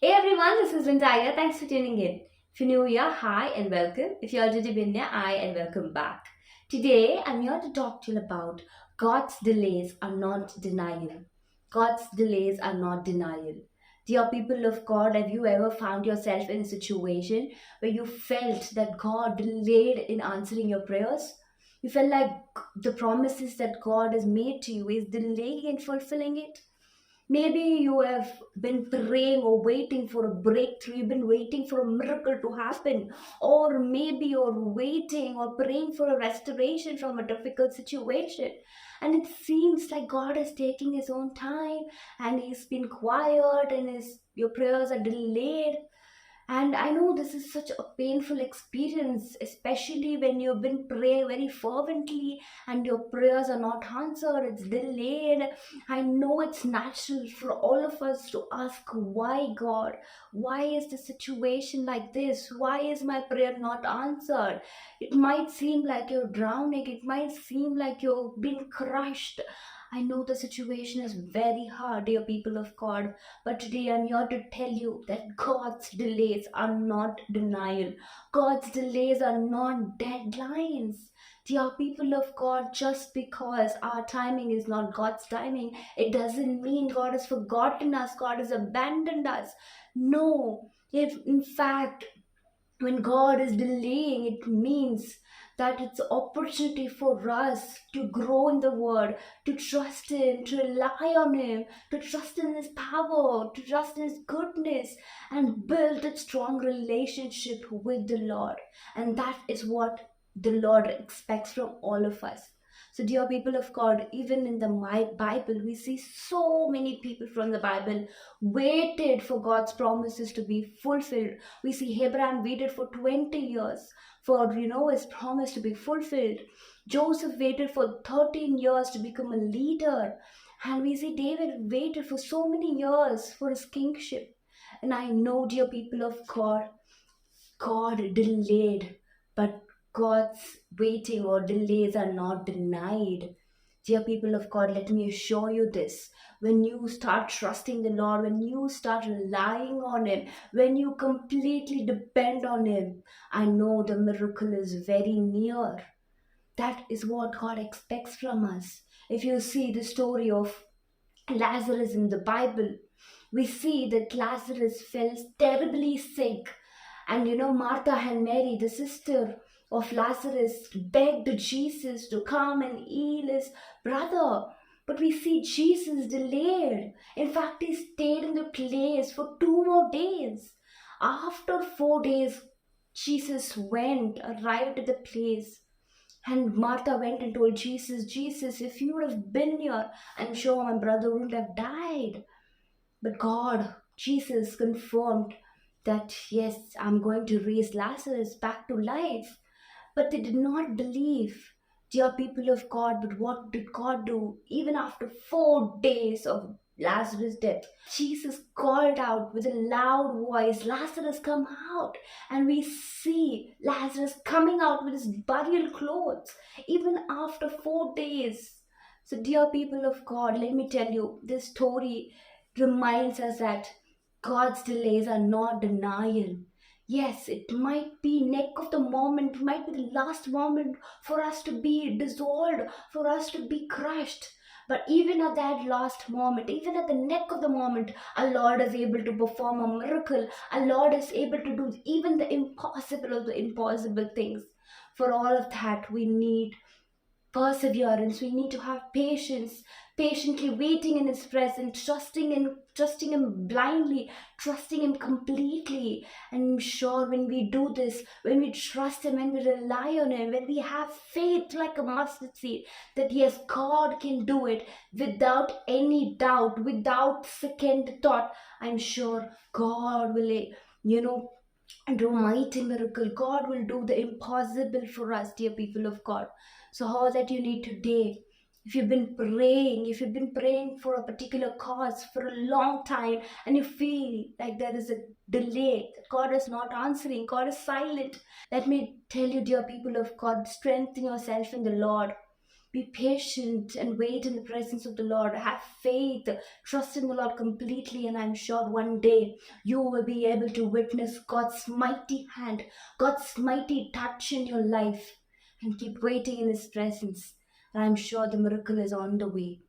Hey everyone, this is Linda here. Thanks for tuning in. If you're new here, hi and welcome. If you've already been here, hi and welcome back. Today, I'm here to talk to you about God's delays are not denial. God's delays are not denial. Dear people of God, have you ever found yourself in a situation where you felt that God delayed in answering your prayers? You felt like the promises that God has made to you is delaying in fulfilling it? Maybe you have been praying or waiting for a breakthrough, you've been waiting for a miracle to happen, or maybe you're waiting or praying for a restoration from a difficult situation. And it seems like God is taking His own time and He's been quiet and your prayers are delayed. And I know this is such a painful experience, especially when you've been praying very fervently and your prayers are not answered, it's delayed. I know it's natural for all of us to ask, why God? Why is the situation like this? Why is my prayer not answered? It might seem like you're drowning, it might seem like you're being crushed. I know the situation is very hard, dear people of God, but today I'm here to tell you that God's delays are not denial. God's delays are not deadlines. Dear people of God, just because our timing is not God's timing, it doesn't mean God has forgotten us, God has abandoned us. No, if in fact when God is delaying, it means that it's an opportunity for us to grow in the Word, to trust Him, to rely on Him, to trust in His power, to trust in His goodness, and build a strong relationship with the Lord. And that is what the Lord expects from all of us. So, dear people of God, even in the Bible, we see so many people from the Bible waited for God's promises to be fulfilled. We see Abraham waited for 20 years for his promise to be fulfilled. Joseph waited for 13 years to become a leader. And we see David waited for so many years for his kingship. And I know, dear people of God, God delayed, but God's waiting or delays are not denied. Dear people of God, let me assure you this. When you start trusting the Lord, when you start relying on Him, when you completely depend on Him, I know the miracle is very near. That is what God expects from us. If you see the story of Lazarus in the Bible, we see that Lazarus fell terribly sick. And Martha and Mary, the sister of Lazarus, begged Jesus to come and heal his brother. But we see Jesus delayed. In fact, he stayed in the place for 2 more days. After 4 days, Jesus arrived at the place. And Martha went and told Jesus, Jesus, if you would have been here, I'm sure my brother wouldn't have died. But God, Jesus confirmed that yes, I'm going to raise Lazarus back to life. But they did not believe, dear people of God. But what did God do? Even after 4 days of Lazarus' death, Jesus called out with a loud voice, Lazarus, come out. And we see Lazarus coming out with his burial clothes, even after 4 days. So, dear people of God, let me tell you, this story reminds us that God's delays are not denial. Yes, it might be neck of the moment, it might be the last moment for us to be dissolved, for us to be crushed. But even at that last moment, even at the neck of the moment, our Lord is able to perform a miracle. Our Lord is able to do even the impossible of the impossible things. For all of that, we need perseverance. We need to have patience, patiently waiting in His presence, trusting Him blindly, trusting Him completely. And I'm sure when we do this, when we trust Him, when we rely on Him, when we have faith like a mustard seed, that yes, God can do it without any doubt, without second thought, I'm sure God will, you know do mighty miracle. God will do the impossible for us, dear people of God. So all that you need today, if you've been praying for a particular cause for a long time and you feel like there is a delay, that God is not answering, God is silent, let me tell you, dear people of God, strengthen yourself in the Lord. Be patient and wait in the presence of the Lord. Have faith, trust in the Lord completely, and I'm sure one day you will be able to witness God's mighty hand, God's mighty touch in your life. And keep waiting in His presence. And I'm sure the miracle is on the way.